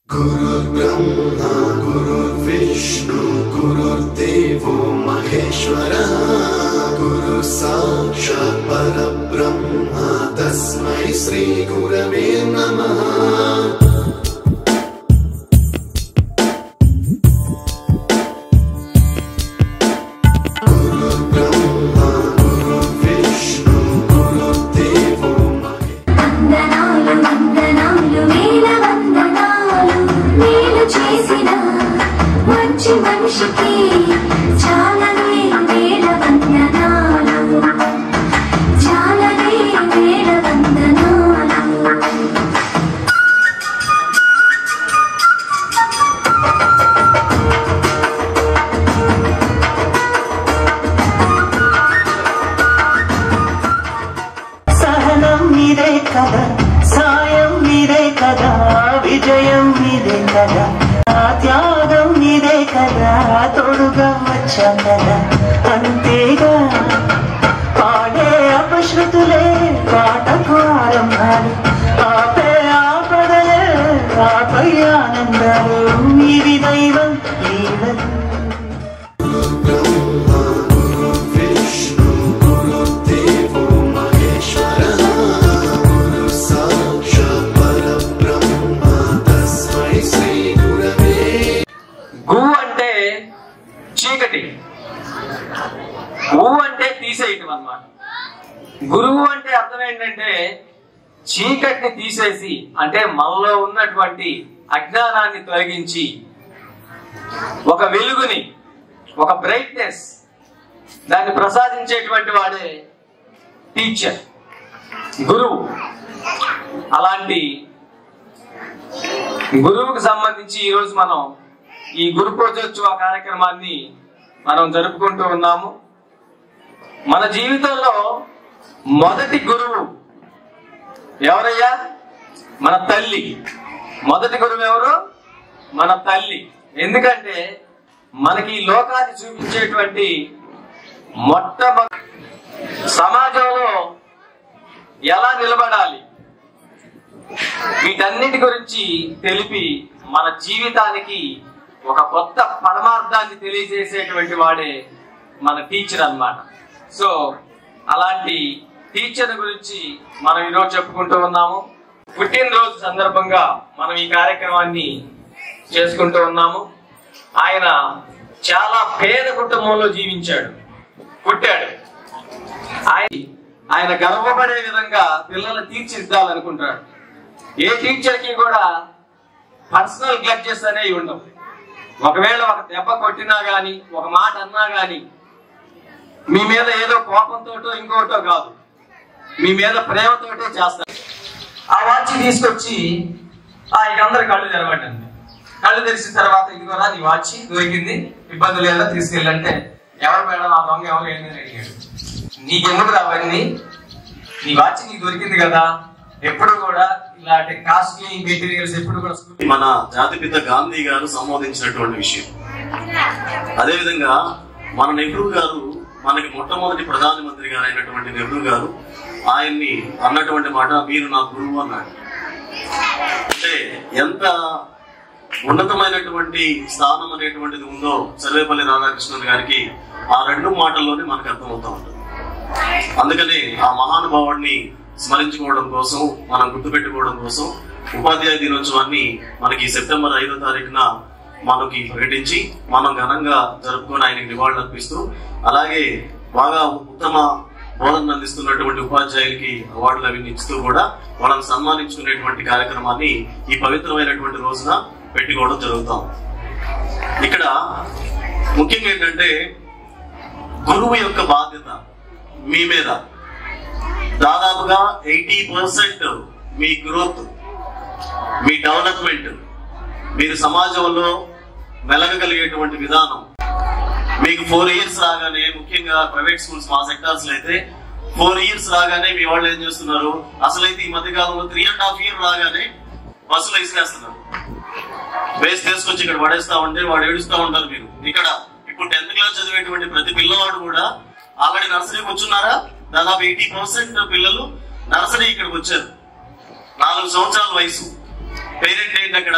गुरुर्ब्रह्मा गुरुर्विष्णु गुरुर्देवो महेश्वरः गुरु साक्षात् परब्रह्म तस्मै श्री गुरवे नमः। సాయం నీదే కదా, విజయం నీదే కదా, త్యాగం నీదే కదా, తోడుగా వచ్చా కదా, అంతేగా పాడే అపశృతులే పాటకు ఆరంభాలు, ఆపే ఆపదలే ఆపై ఆనందాలు, ఇది దైవం లీలలు. చీకటి, ఊ అంటే తీసేయటం అన్నమాట. గురువు అంటే అర్థం ఏంటంటే చీకటిని తీసేసి, అంటే మనలో ఉన్నటువంటి అజ్ఞానాన్ని తొలగించి ఒక వెలుగుని, ఒక బ్రైట్నెస్ దాన్ని ప్రసాదించేటువంటి వాడే టీచర్, గురువు. అలాంటి గురువుకు సంబంధించి ఈరోజు మనం ఈ గురు పూజోత్సవ కార్యక్రమాన్ని మనం జరుపుకుంటూ ఉన్నాము. మన జీవితంలో మొదటి గురువు ఎవరయ్యా? మన తల్లి. మొదటి గురువు ఎవరు? మన తల్లి. ఎందుకంటే మనకి ఈ లోకాన్ని చూపించేటువంటి మొట్టమొదటి సమాజంలో ఎలా నిలబడాలి, వీటన్నిటి గురించి తెలిపి మన జీవితానికి ఒక కొత్త పరమార్థాన్ని తెలియజేసేటువంటి వాడే మన టీచర్ అన్నమాట. సో అలాంటి టీచర్ గురించి మనం ఈరోజు చెప్పుకుంటూ ఉన్నాము. పుట్టినరోజు సందర్భంగా మనం ఈ కార్యక్రమాన్ని చేసుకుంటూ ఉన్నాము. ఆయన చాలా పేద కుటుంబంలో జీవించాడు, పుట్టాడు. ఆయన గర్వపడే విధంగా పిల్లల్ని తీర్చిదిద్దాలనుకుంటాడు. ఏ టీచర్కి కూడా పర్సనల్ గ్లడ్జెస్ అనేవి ఉండవు. ఒకవేళ ఒక దెబ్బ కొట్టినా గాని, ఒక మాట అన్నా గాని, మీ మీద ఏదో కోపంతోటో ఇంకోటో కాదు, మీ మీద ప్రేమతోటే చేస్తారు. ఆ వాచ్ తీసుకొచ్చి ఇక అందరు కళ్ళు తెరవటండి. కళ్ళు తెరిచిన తర్వాత ఇదిగోరా నీ వాచ్ దొరికింది, ఇబ్బంది లేదా తీసుకెళ్ళంటే, ఎవరు మేడం ఆ దొంగ ఎవరు ఏంటని అడిగాడు. నీకెందుకు రావన్నీ, నీ వాచ్ నీకు దొరికింది కదా. ఎప్పుడు కూడా ఇలాంటి కాస్ట్లీ మెటీరియల్స్ ఎప్పుడు కూడా మన జాతిపిత గాంధీ గారు సంబోధించినటువంటి విషయం. అదేవిధంగా మన నెహ్రూ గారు, మనకి మొట్టమొదటి ప్రధానమంత్రి గారు అయినటువంటి నెహ్రూ గారు ఆయన్ని అన్నటువంటి మాట, మీరు నా గురువు అన్నాడు. అంటే ఎంత ఉన్నతమైనటువంటి స్థానం అనేటువంటిది ఉందో సర్వేపల్లి రాధాకృష్ణన్ గారికి ఆ రెండు మాటల్లోనే మనకు అర్థమవుతా ఉంటుంది. అందుకనే ఆ మహానుభావుడిని స్మరించుకోవడం కోసం, మనం గుర్తుపెట్టుకోవడం కోసం ఉపాధ్యాయ దినోత్సవాన్ని మనకి సెప్టెంబర్ 5వ తారీఖున మనకి ప్రకటించి మనం ఘనంగా జరుపుకొని ఆయనకి నివాళులు అర్పిస్తూ, అలాగే బాగా ఉత్తమ బోధన అందిస్తున్నటువంటి ఉపాధ్యాయులకి అవార్డులు అవి ఇస్తూ కూడా వాళ్ళని సన్మానించుకునేటువంటి కార్యక్రమాన్ని ఈ పవిత్రమైనటువంటి రోజున పెట్టుకోవడం జరుగుతాం. ఇక్కడ ముఖ్యంగా ఏంటంటే గురువు యొక్క బాధ్యత మీ మీద. దాదాపుగా 80% మీ గ్రోత్, మీ డెవలప్మెంట్, మీరు సమాజంలో మెలగగలిగేటువంటి విధానం మీకు 4 years రాగానే, ముఖ్యంగా ప్రైవేట్ స్కూల్స్ మా సెక్టార్స్ లో అయితే 4 years రాగానే మీ వాళ్ళు ఏం చేస్తున్నారు, అసలైతే ఈ మధ్య కాలంలో 3.5 years రాగానే బస్సులో ఇసుకేస్తున్నారు. వేసి తీసుకొచ్చి ఇక్కడ పడేస్తా ఉంటే వాడు ఏడుస్తూ ఉంటారు. మీరు ఇక్కడ ఇప్పుడు 10th క్లాస్ చదివేటువంటి ప్రతి పిల్లవాడు కూడా ఆల్రెడీ నర్సరీకి వచ్చున్నారా? దాదాపు 80% పిల్లలు నర్సరీ ఇక్కడికి వచ్చారు. 4 సంవత్సరాల వయసు. పేరెంట్ ఏంటి అక్కడ?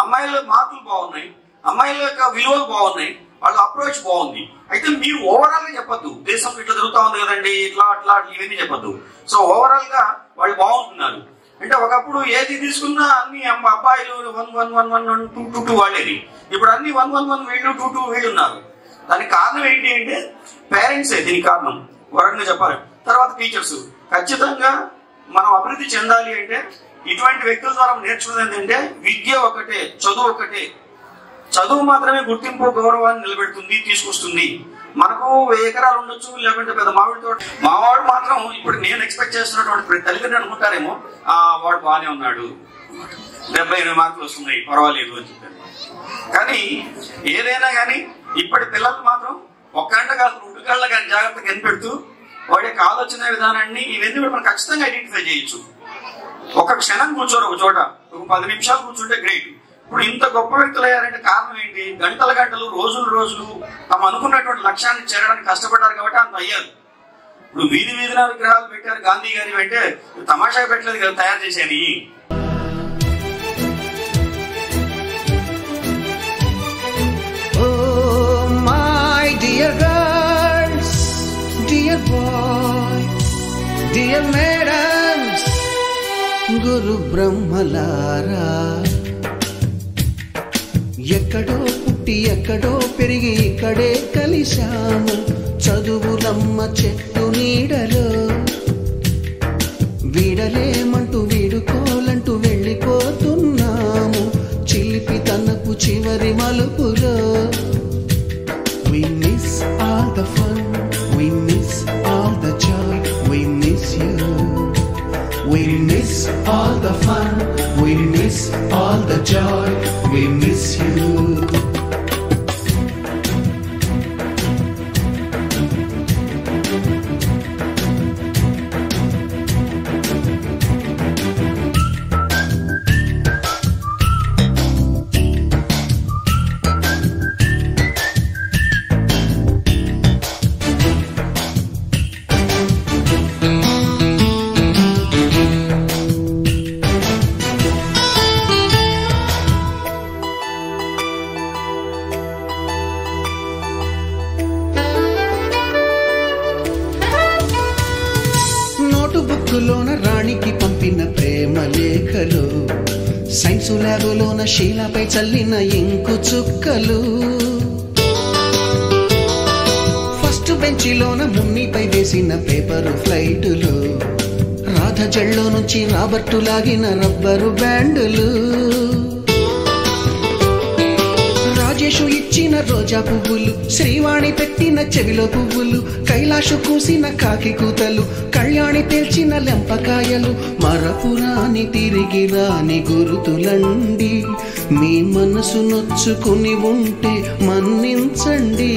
అమ్మాయిల మార్కులు బాగున్నాయి, అమ్మాయిల యొక్క విలువలు బాగున్నాయి, వాళ్ళ అప్రోచ్ బాగుంది. అయితే మీరు ఓవరాల్ గా చెప్పద్దు దేశం ఇట్లా జరుగుతా ఉంది కదండి ఇట్లా అట్లా ఇవన్నీ చెప్పద్దు. సో ఓవరాల్ గా వాళ్ళు బాగుంటున్నారు. అంటే ఒకప్పుడు ఏది తీసుకున్నా అన్ని అబ్బాయిలు 1-1-1-1 2-2 వాళ్ళేది. ఇప్పుడు అన్ని 1-1-1 వీళ్ళు 2-2 వీళ్ళు ఉన్నారు. దానికి కారణం ఏంటి అంటే పేరెంట్సే దీనికి కారణం, వరంగా చెప్పాలి. తర్వాత టీచర్స్. ఖచ్చితంగా మనం అభివృద్ధి చెందాలి అంటే ఇటువంటి వ్యక్తుల ద్వారా నేర్చుకున్నది ఏంటంటే విద్య ఒకటే, చదువు ఒకటే. చదువు మాత్రమే గుర్తింపు గౌరవాన్ని నిలబెడుతుంది, తీసుకొస్తుంది. మనకు 1000 ఎకరాలు ఉండొచ్చు, లేకుంటే పెద్ద మామిడి తోట. మావాడు మాత్రం ఇప్పుడు నేను ఎక్స్పెక్ట్ చేస్తున్నటువంటి తల్లిదండ్రులు అనుకుంటారేమో వాడు బాగానే ఉన్నాడు, 70-80 మార్కులు వస్తున్నాయి, పర్వాలేదు అని చెప్పారు. కానీ ఏదైనా కానీ ఇప్పటి పిల్లలు మాత్రం ఒక గంట కాదు 2 గంటల కానీ జాగ్రత్తగా కనిపెడుతూ వాడి యొక్క ఆలోచన విధానాన్ని ఇవన్నీ కూడా మనం ఖచ్చితంగా ఐడెంటిఫై చేయొచ్చు. ఒక క్షణం కూర్చోరు ఒక చోట, ఒక 10 నిమిషాలు కూర్చుంటే గ్రేట్. ఇప్పుడు ఇంత గొప్ప వ్యక్తులు అయ్యారంటే కారణం ఏంటి? గంటలు రోజులు తమ అనుకున్నటువంటి లక్ష్యాన్ని చేరడానికి కష్టపడ్డారు కాబట్టి అంత అయ్యారు. ఇప్పుడు వీధిన విగ్రహాలు పెట్టారు గాంధీ గారి అంటే తమాషా పెట్టలేదు కదా, తయారు చేసేది. గురు బ్రహ్మలారా, ఎక్కడో పుట్టి ఎక్కడో పెరిగి ఇక్కడే కలిశాము. చదువులమ్మ చెట్టు నీడలో వీడలేమంటూ వీడుకోలంటూ వెళ్ళిపోతున్నాము. చిలిపి తనకు చివరి మలుపులో. We miss all the fun, we miss all the joy, we miss you. We miss all the fun, we miss all the joy, we miss you. బుక్కులోన రాణికి పంపిన ప్రేమ లేఖలు, సైన్సు ల్యాబులోన శీలపై చల్లిన ఇంకు చుక్కలు, ఫస్ట్ బెంచిలోన మున్నిపై వేసిన పేపరు ఫ్లైటులు, రాధ జల్లో నుంచి రాబర్టు లాగిన rubber బ్యాండులు, Rajesh ఇచ్చిన రోజా పువ్వులు, శ్రీవాణి పెట్టిన చెవిలో పువ్వులు, కైలాషు కూసిన కాకి కూతలు, కళ్యాణి పేల్చిన లెంపకాయలు, మరపురాని తిరిగి రాని గురుతులండి. మీ మనసు నొచ్చుకుని ఉంటే మన్నించండి.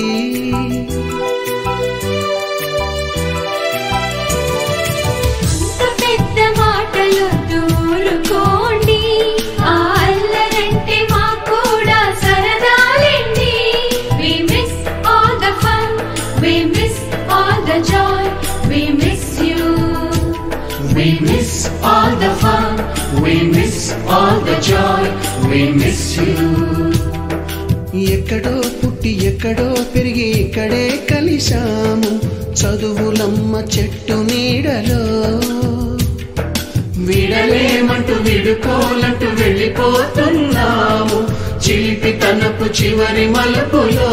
We miss all the fun, we miss all the joy, we miss you. ఎక్కడో పుట్టి ఎక్కడో పెరిగి ఇక్కడే కలిశాము. చదువులమ్మ చెట్టు నీడలో విడలేమంటూ విడుకోలంటూ వెళ్ళిపోతున్నాము. చిలిపి తనపు చివరి మలుపులో.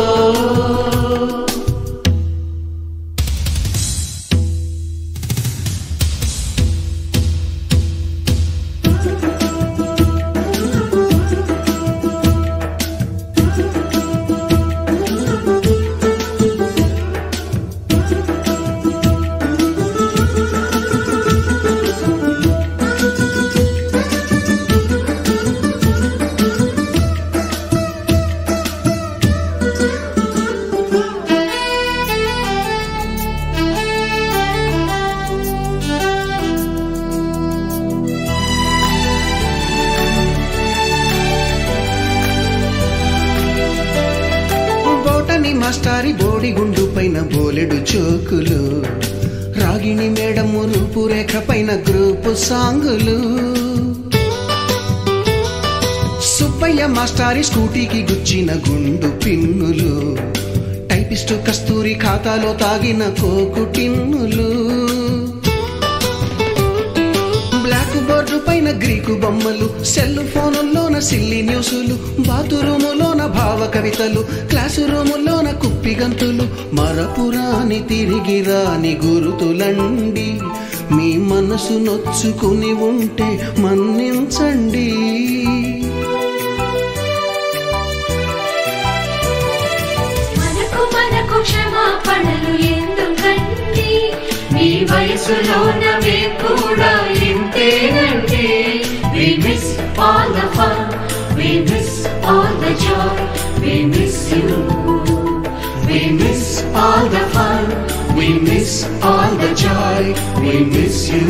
మాస్టారి బోడిగుండు పైన బోలెడు చోకులు, రాగిణి మేడము రూపురేఖ పైన గ్రూపు సాంగులు, సుబ్బయ్య కన్నయ్య మాస్టారి స్కూటీకి గుచ్చిన గుండు పిన్నులు, టైపిస్టు కస్తూరి ఖాతాలో తాగిన కోకు టిన్నులు, బ్లాక్ బోర్డు పైన గ్రీకు బొమ్మలు, సెల్ ఫోనుల్లోన సిల్లి న్యూసులు, బాతురూములోన భావ కవితలు, క్లాసు రూములోన కుప్పిగంతులు, మరపురాని తిరిగి రాని గురుతులండి. మీ మనసు నొచ్చుకుని ఉంటే మన్నించండి. మనకు క్షమాపణలు ఎందుకండి, మీ వయసులోన మేము కూడా ఇంతేనండి. We miss all the fun, we miss all the joy, we miss you. We miss all the fun, we miss all the joy, we miss you.